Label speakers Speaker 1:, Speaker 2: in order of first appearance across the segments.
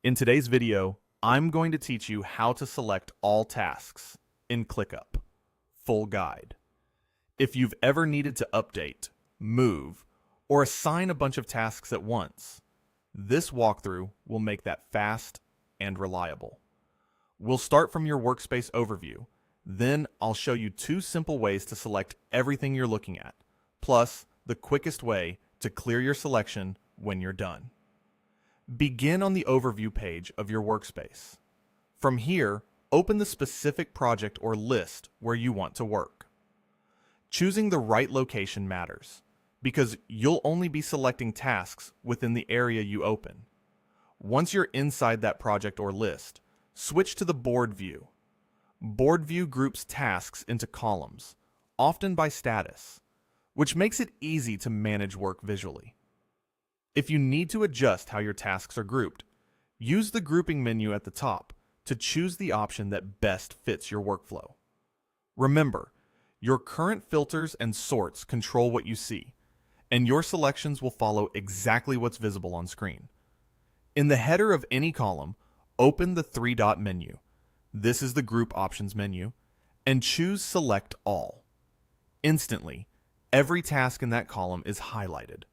Speaker 1: In today's video, I'm going to teach you how to select all tasks in ClickUp. Full guide. If you've ever needed to update, move, or assign a bunch of tasks at once, this walkthrough will make that fast and reliable. We'll start from your workspace overview, then I'll show you two simple ways to select everything you're looking at, plus the quickest way to clear your selection when you're done. Begin on the overview page of your workspace. From here, open the specific project or list where you want to work. Choosing the right location matters, because you'll only be selecting tasks within the area you open. Once you're inside that project or list, switch to the board view. Board view groups tasks into columns, often by status, which makes it easy to manage work visually. If you need to adjust how your tasks are grouped, use the grouping menu at the top to choose the option that best fits your workflow. Remember, your current filters and sorts control what you see, and your selections will follow exactly what's visible on screen. In the header of any column, open the three-dot menu. This is the Group Options menu, and choose Select All. Instantly, every task in that column is highlighted.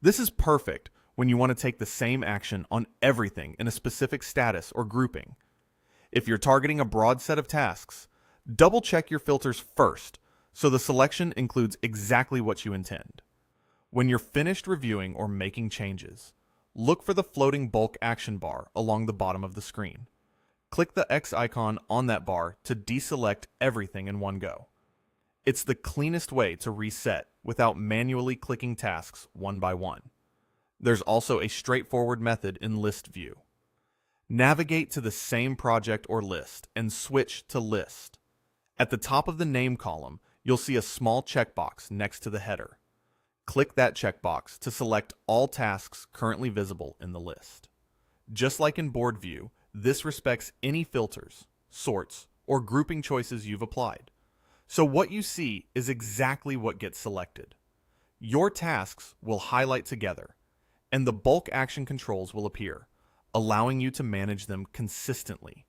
Speaker 1: This is perfect when you want to take the same action on everything in a specific status or grouping. If you're targeting a broad set of tasks, double-check your filters first so the selection includes exactly what you intend. When you're finished reviewing or making changes, look for the floating bulk action bar along the bottom of the screen. Click the X icon on that bar to deselect everything in one go. It's the cleanest way to reset without manually clicking tasks one by one. There's also a straightforward method in List View. Navigate to the same project or list and switch to List. At the top of the name column, you'll see a small checkbox next to the header. Click that checkbox to select all tasks currently visible in the list. Just like in Board View, this respects any filters, sorts, or grouping choices you've applied. So what you see is exactly what gets selected. Your tasks will highlight together, and the bulk action controls will appear, allowing you to manage them consistently.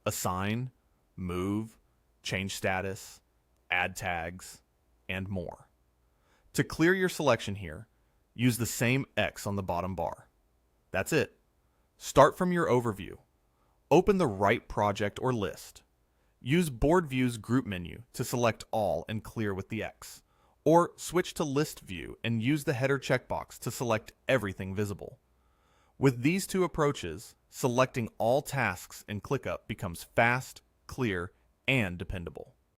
Speaker 1: Assign, move, change status, add tags, and more. To clear your selection here, use the same X on the bottom bar. That's it. Start from your overview. Open the right project or list. Use Board View's Group menu to select all and clear with the X, or switch to List View and use the header checkbox to select everything visible. With these two approaches, selecting all tasks in ClickUp becomes fast, clear, and dependable.